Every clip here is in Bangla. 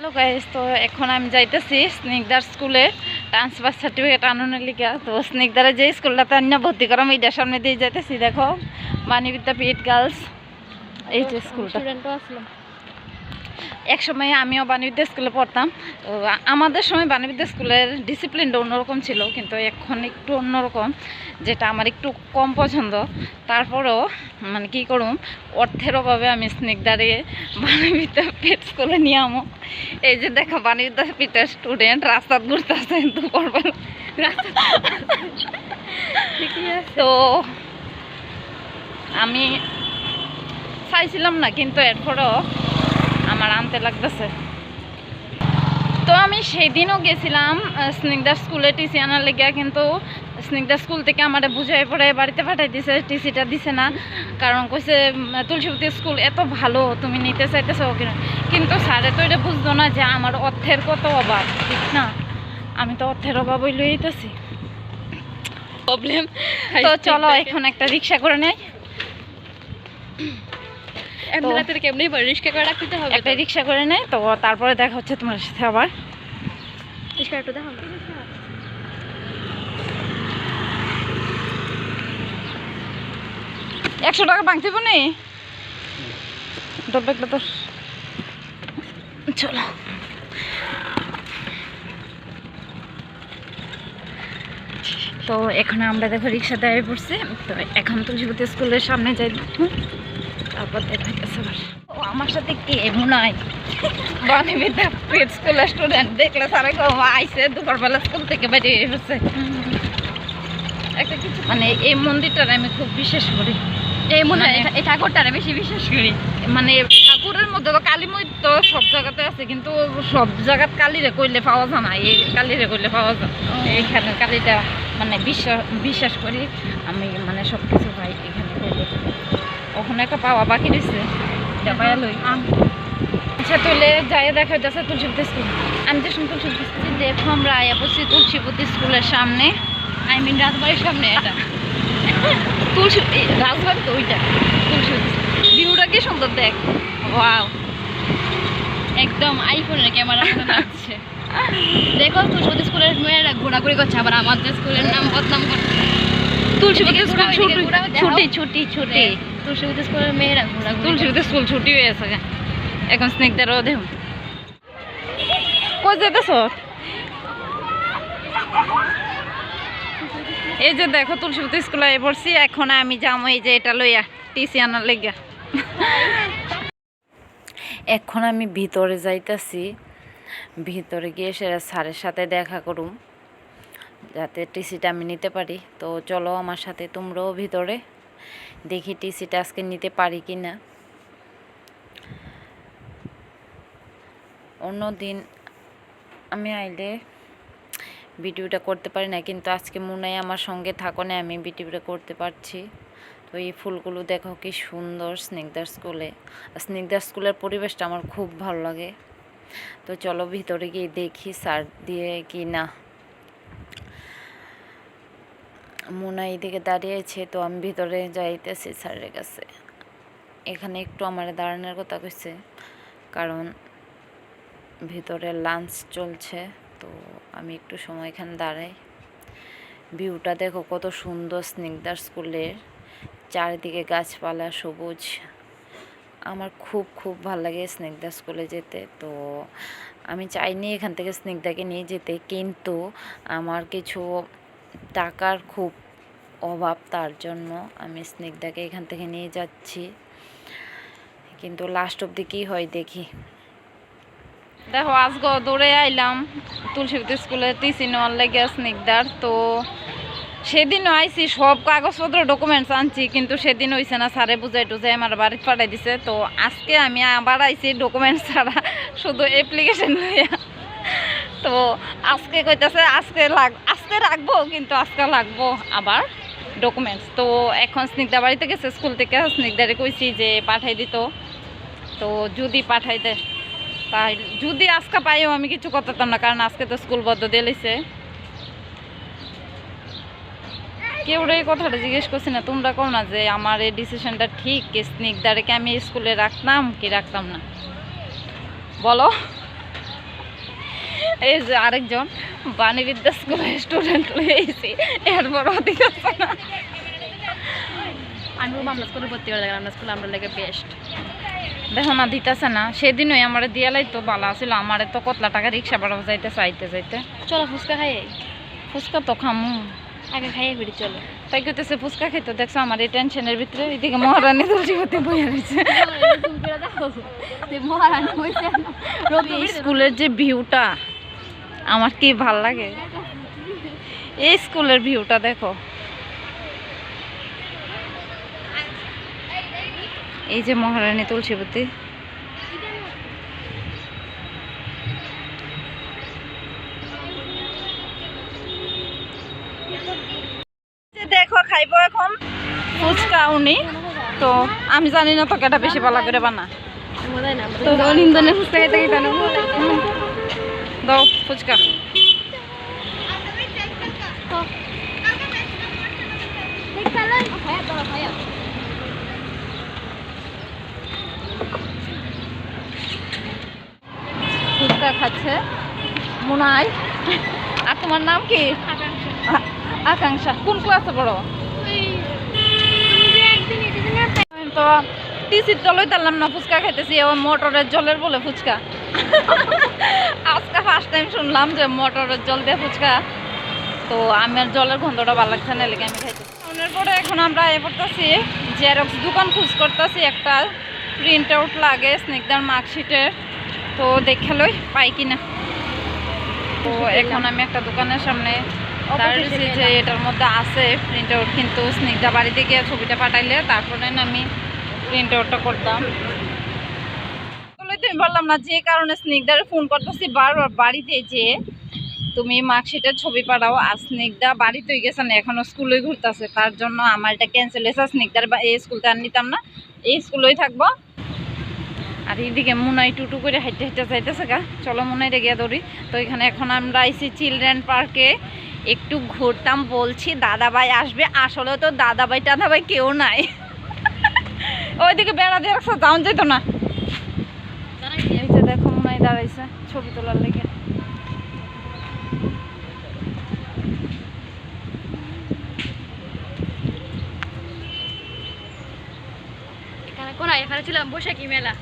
হ্যালো গাইস, তো এখন আমি যাইতেছি স্নিগ্ধার স্কুলে ট্রান্সফার সার্টিফিকেট আনানোর লিগা। তো স্নিগ্ধারে যে স্কুলটাতে আনিয়া ভর্তি করাম এইটার সামনে দিয়ে যাইতেছি। দেখো বাণী বিদ্যাপীঠ গার্লস, এই যে স্কুলটা। এক সময় আমিও বাণীবিদ্যা স্কুলে পড়তাম। তো আমাদের সময় বাণীবিদ্যা স্কুলের ডিসিপ্লিনটা অন্যরকম ছিল, কিন্তু এখন একটু অন্যরকম, যেটা আমার একটু কম পছন্দ। তারপরেও মানে কী করুম, অর্থের অভাবে আমি স্নিগ্ধারে বাণীবিদ্যাপীঠ স্কুলে নিয়ে আমো। এই যে দেখো বাণীবিদ্যাপীঠের স্টুডেন্ট রাস্তা ঘুরতেছে দুপুরবেলা। তো আমি চাইছিলাম না, কিন্তু এরপরও আমার আনতে লাগতেছে। তো আমি সেই দিনও গেছিলাম স্নিগ্ধার স্কুলে টিসি আনার লেগে, কিন্তু স্নিগ্ধার স্কুল থেকে আমার বুঝাই পড়ে বাড়িতে পাঠাই দিছে, টিসিটা দিছে না। কারণ কইছে তুলসীবতী স্কুল এত ভালো, তুমি নিতে চাইতেছো কিনা। কিন্তু স্যারে তো এটা বুঝতো না যে আমার অর্থের কত অভাব, ঠিক না? আমি তো অর্থের অভাব হইলে যেতেছি প্রবলেম। তো চলো এখন একটা রিক্সা করে নেই। একটা রিক্সা করে নেই, তো তারপরে দেখা হচ্ছে তোমার সাথে আবার। 100 টাকা ভাঙতে নি দেখলে তো। চলো তো এখন আমরা দেখো রিক্সা দেওয়া পড়ছি। তো এখন তুলসীবতী স্কুলের সামনে যাই, তারপর দেখাইতেছে আমার সাথে কে মনে হয় বাণীবিদ্যাপীঠ স্কুলের স্টুডেন্ট। দেখলে সারা আইসে দুপুরবেলা স্কুল থেকে বেরিয়ে এসেছে। একটা কিছু মানে এই মন্দিরটার আমি খুব বিশেষ করি, এই মনে হয় এই ঠাকুরটারে বেশি বিশেষ করি। মানে ঠাকুরের মধ্যে তো কালীময় তো সব জায়গাতে আছে, কিন্তু সব জায়গাত কালীরে কইলে পাওয়া যায় না, এই কালীরে কইলে পাওয়া যায়। এইখানে কালীটা মানে বিশ্বাস করি আমি, মানে সব কিছু পাই এখানে কইলে। ওখানে একটা পাওয়া বাকি রয়েছে, এটা পাইয়া লই। আচ্ছা তুলে যাই দেখা যাচ্ছে তুলসীবতী স্কুল। আমি যে তুলসীবতী স্কুল দেখো, আমরা আয়া পড়ছি তুলসীবতী স্কুলের সামনে, আই মিন রাজবাড়ির সামনে। এটা তুলসী রাজবাড়ি তো ওইটা তুলসীবতী। ভিউটা কি সুন্দর দেখ, ওয়াও, একদম আইফোনের ক্যামেরা মতো লাগছে। দেখো তুলসীবতী স্কুলের মেয়েরা ঘোরাঘুরি করছে, আবার আমাদের স্কুলের নাম বদনাম করছে। তুলসীবতী স্কুল ছুটি ছুটি ছুটি, তুলসীবতী স্কুলের মেয়েরা ঘোরাঘুরি। তুলসীবতী স্কুল ছুটি হয়ে গেছে এখন। স্নিগ্ধারও দেখ কই যেতেছ। এই যে দেখো তুলসীবতী স্কুলে পড়ছি। এখন আমি যাবো এই যে এটা লইয়া টিসি আনার লেগা। এখন আমি ভিতরে যাইতাছি, ভিতরে গিয়ে সেরা স্যারের সাথে দেখা করুম, যাতে টিসিটা আমি নিতে পারি। তো চলো আমার সাথে তোমরাও ভিতরে, দেখি টিসিটা আজকে নিতে পারি কি না। অন্যদিন আমি আইলে ভিডিওটা করতে পারি না, কিন্তু আজকে মনে হয় আমার সঙ্গে থাকো না, আমি ভিডিওটা করতে পারছি। তো এই ফুলগুলো দেখো কি সুন্দর স্নিগ্ধার স্কুলে। স্নিগ্ধার স্কুলের পরিবেশটা আমার খুব ভালো লাগে। তো চলো ভিতরে গিয়ে দেখি স্যার দিয়ে কি না। মোনা এইদিকে দাঁড়িয়েছে, তো আমি ভিতরে যাইতেছি স্যারের কাছে। এখানে একটু আমার দাঁড়ানোর কথা কইছে, কারণ ভিতরে লাঞ্চ চলছে। তো আমি একটু সময় এখানে দাঁড়াই। ভিউটা দেখো কত সুন্দর স্নিগ্ধার স্কুলের, চারিদিকে গাছপালা সবুজ। আমার খুব খুব ভালো লাগে স্নিগ্ধা স্কুলে যেতে। তো আমি চাইনি এখান থেকে স্নিগ্ধাকে নিয়ে যেতে, কিন্তু আমার কিছু টাকার খুব অভাব, তার জন্য আমি স্নিগ্ধাকে এখান থেকে নিয়ে যাচ্ছি। কিন্তু লাস্ট অবধি কী হয় দেখি। দেখো আজকে দৌড়ে আইলাম তুলসীবতী স্কুলে টিসি নেওয়ার লেগে স্নিগ্ধার। তো সেদিনও আইসি, সব কাগজপত্র ডকুমেন্টস আনছি, কিন্তু সেদিন হয়েছে না, স্যারে বুঝাই টুজাই আমার বাড়িতে পাঠাই দিছে। তো আজকে আমি আবার আইসি ডকুমেন্টস ছাড়া, শুধু অ্যাপ্লিকেশন লইয়া। তো আজকে কইতাছে আজকে রাখবো, কিন্তু আজকে লাগবো আবার ডকুমেন্টস। তো এখন স্নিগ্ধা বাড়িতে গেছে স্কুল থেকে, স্নিগ্ধারে কইছি যে পাঠাই দিত। তো যদি পাঠাই দেয়, তাই যদি আজকে পাইও আমি কিছু করতাম না, কারণ আজকে তো স্কুল বন্ধ দিয়ে লইছে। কেউ এই কথাটা জিজ্ঞেস করছি না, তোমরা কও না যে আমার এই ডিসিশনটা ঠিক, স্নিগ্ধারে কি আমি স্কুলে রাখতাম কি রাখতাম না, বলো। এই যে আরেকজন বাণীবিদ্যা স্কুলের স্টুডেন্ট হয়েছে, এরপর অধিক আছে না। আমি আমরা স্কুলে ভর্তি করে আমরা স্কুলে আমরা লেগে বেস্ট। দেখো না দিতেছে না, সেদিনই আমার দিয়ালাই তো ভালো আছিল, আমার তো কতলা টাকা রিক্সা ভাড়া যাইতে চাইতে যাইতে। চলো ফুচকা খাই, ফুচকা তো খামু আগে খাইয়ে ফিরি চলো। তাই করতেছে ফুচকা খাইতে, দেখছো আমার এই টেনশনের ভিতরে এদিকে মহারানী তুলসীবতী বইয়া রয়েছে। স্কুলের যে ভিউটা আমার কি ভাল লাগে, এই স্কুলের ভিউটা দেখো। এই যে মহারানী তুলসীবতী, দেখো খাইবো এখন ফুচকা উনি, তো আমি জানি না তোকে এটা বেশি ভালো করে বানা তো নিন্দনে ফুচকা খাইতে খাইতে দাও ফুচকা। ফুচকা খাচ্ছে মুনাই। আর তোমার নাম কি? আকাঙ্ক্ষা। কোন ক্লাসে পড়ো? তো টিসির জলই দিলাম না, ফুচকা খাইতেছি। মোটরের জলের বলে ফুচকা। আজকে ফার্স্ট টাইম শুনলাম যে মোটরের জল দিয়ে ফুচকা। তো আমার জলের গন্ধটা ভালো লাগছে না, লেগে আমি খাইতেছি। পরে এখন আমরা এ করতেছি জেরক্স দোকান খোঁজ করতেছি, একটা প্রিন্ট আউট লাগে স্নিগ্ধার মার্কশিটের, তো দেখে লই পাই কিনা। তো এখন আমি একটা দোকানের সামনে দাঁড়িয়েছি যে এটার মধ্যে আছে প্রিন্ট আউট, কিন্তু স্নিগ্ধা বাড়িতে গিয়ে ছবিটা পাঠাইলে তারপরে আমি প্রিন্ট আউটটা করতাম। তুমি বললাম না যে কারণে স্নিগ্ধার ফোন করতেছি বারবার বাড়িতে, যে তুমি মার্কশিটের ছবি পাঠাও। আর স্নিগ্ধা বাড়িতে গেছে না, এখনো স্কুলে ঘুরতেছে, তার জন্য আমার এটা ক্যান্সেল হয়েছে। স্নিগ্ধার এই স্কুলতে আর নিতাম না, এই স্কুলেই থাকবো। আর এইদিকে মুনাই টুটু করে হাইটে হাইটে যাইতেছে গা, চলো মুনাই রেগে দৌড়ি। তো এখানে এখন আমরা আইসি চিলড্রেন পার্কে, একটু ঘুরতাম বলছি দাদাভাই আসবে, আসলে তো দাদাভাই টাদাভাই কেউ নাই। ওইদিকে বেড়া দিয়ে রাখছো, যাওন যেত না। দেখো মুনাই দাঁড়াইছে ছবি তোলার লেগে। এখানে ছিলাম বৈশাখী মেলা,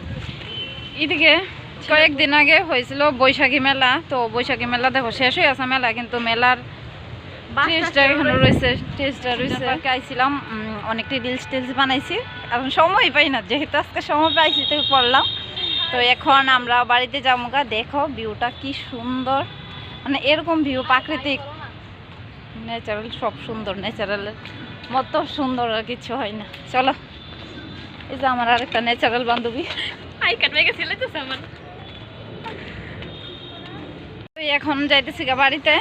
এদিকে কয়েকদিন আগে হয়েছিল বৈশাখী মেলা। তো বৈশাখী মেলা দেখো শেষ হয়ে আছে মেলা, কিন্তু মেলার টেস্টটা এখানে রয়েছে, টেস্টটা রয়েছে। আইছিলাম অনেকটা রিলস টিলস বানাইছি, এখন সময় পাই না, যেহেতু আজকে সময় পাইছি তো পড়লাম। তো এখন আমরা বাড়িতে যাবো গা। দেখো ভিউটা কি সুন্দর, মানে এরকম ভিউ প্রাকৃতিক ন্যাচারাল সব সুন্দর, ন্যাচারালের মতো সুন্দর আর কিছু হয় না। চলো, এই যে আমার আরেকটা ন্যাচারাল বান্ধবী আমার। এখন যাইতেছি গা বাড়িতে।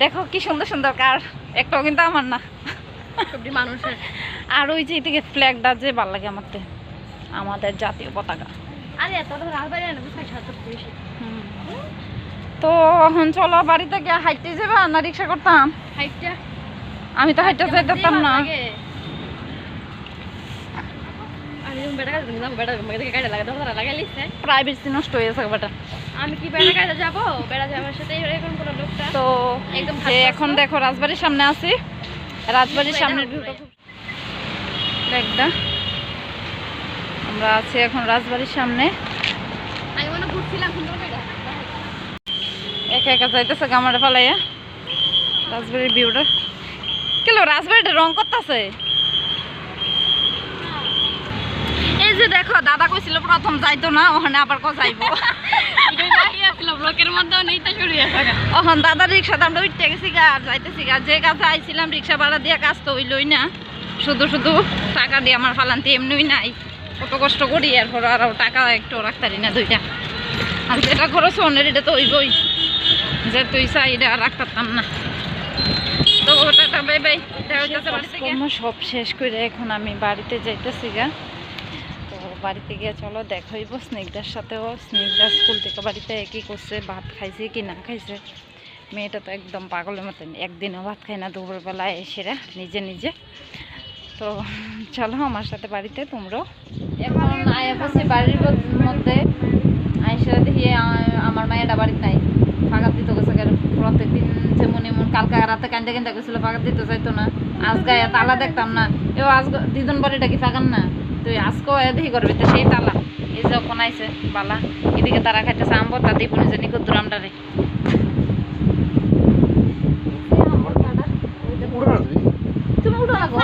দেখো কি সুন্দর সুন্দর কার, একটাও কিন্তু আমার না, মানুষের। আর ওই যে এদিকে ফ্ল্যাগটা যে ভালো লাগে আমার, আমাদের জাতীয় পতাকা। তো এখন চলো বাড়িতে গিয়ে হাইটে যাবা না রিক্সা করতাম? আমি তো হাইটে যাইতাম না। প্রাইভেসি নষ্ট হয়ে গেছে বেটা। আমি কি বেড়া কাজে যাবো, বেড়া যাওয়ার সাথে এরকম কোনো লোকটা। তো এখন দেখো রাজবাড়ির সামনে আছি, রাজবাড়ির সামনের ভিউটা খুব দেখদা। আমরা আছি এখন রাজবাড়ির সামনে। আমি মনে ঘুরছিলাম একা একা যাইতেছে গামারে ফালাইয়া। রাজবাড়ির ভিউটা কেন, রাজবাড়িটা রং করতেছে। এই যে দেখো দাদা কইছিল প্রথম যাইতো না, ওখানে আবার কো যাইবো। ব্লকের মধ্যেও নেইতে শুরু হয়েছে। ওখান দাদা রিক্সাতে আমরা উঠতে গেছি গা, আর যাইতেছি গা। যে কাছে আইছিলাম রিক্সা ভাড়া দিয়ে কাজ তো হইলই না, শুধু শুধু টাকা দিয়ে আমার ফালান্তি এমনিই নাই, কত কষ্ট করি। এরপর আর টাকা একটু রাখতারি না দুইটা, আর যেটা খরচ অনের এটা তো হইবই, যে তুই চাই এটা আর রাখতাম না। তো ওটা বাই বাই, সব শেষ করে এখন আমি বাড়িতে যাইতেছি গা। বাড়িতে গিয়ে চলো দেখা হইব স্নিগ্ধার সাথেও। স্নিগ্ধা স্কুল থেকে বাড়িতে একই করছে, ভাত খাইছে কি না খাইছে। মেয়েটা তো একদম পাগলের মতন, একদিনও ভাত খাই না দুপুরবেলায় এসেরা নিজে নিজে। তো চলো আমার সাথে বাড়িতে তোমরাও। এখন আয়া বসে বাড়ির মধ্যে আইসা দেখি আমার মায়েরা বাড়িতে নাই। কালকে রাতে কান্দে কান্দে গেছিল ফাঁকা দিতে চাইতো না আজ গায়ে তালা দেখতাম না এও আজ দিদুন বাড়িটা কি ফাঁকান না তুই আজকেও দেখি করবি তো সেই তালা এই যে ওখানে আইছে বালা এদিকে তারা খাইতেছে আম্ব তা দিব নিজে নিকো দুরামটারে তুমি উঠো না গো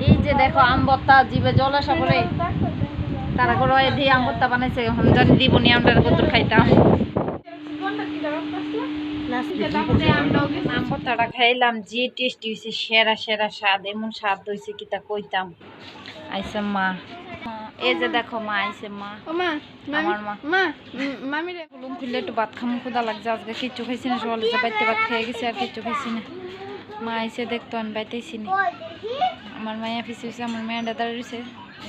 এই যে দেখো আমবত্তা জিবে জল আসা পরে তারা করে দিয়ে আমবত্তা বানাইছে এখন জানি দিব নি আমরা কত খাইতাম আমবত্তাটা খাইলাম যে টেস্টি হয়েছে সেরা সেরা স্বাদ এমন স্বাদ হয়েছে কি তা কইতাম আইসে মা এই যে দেখো মা আইসে মা আমার মা লুম খুললে একটু ভাত খামো ক্ষুদা লাগছে আজকে কিচ্ছু খাইছি না সকালে যে বাইতে ভাত খেয়ে গেছি আর কিচ্ছু খাইছি না মা আইসে দেখতো আমি বাইতেছি না আমার মায়া ফিসে হয়েছে আমার মেয়েটা দাঁড়িয়ে রয়েছে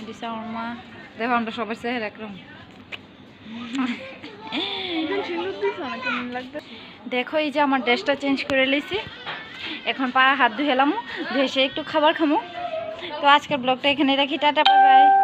দিছে আমার মা দেখো আমরা সবার চেহারা একরকম দেখো এই যে আমার ড্রেসটা চেঞ্জ করে লিছি এখন পা হাত ধুয়ে এলাম ধুয়ে একটু খাবার খামো তো আজকের ব্লগটা এখানে রাখি টাটা বাই বাই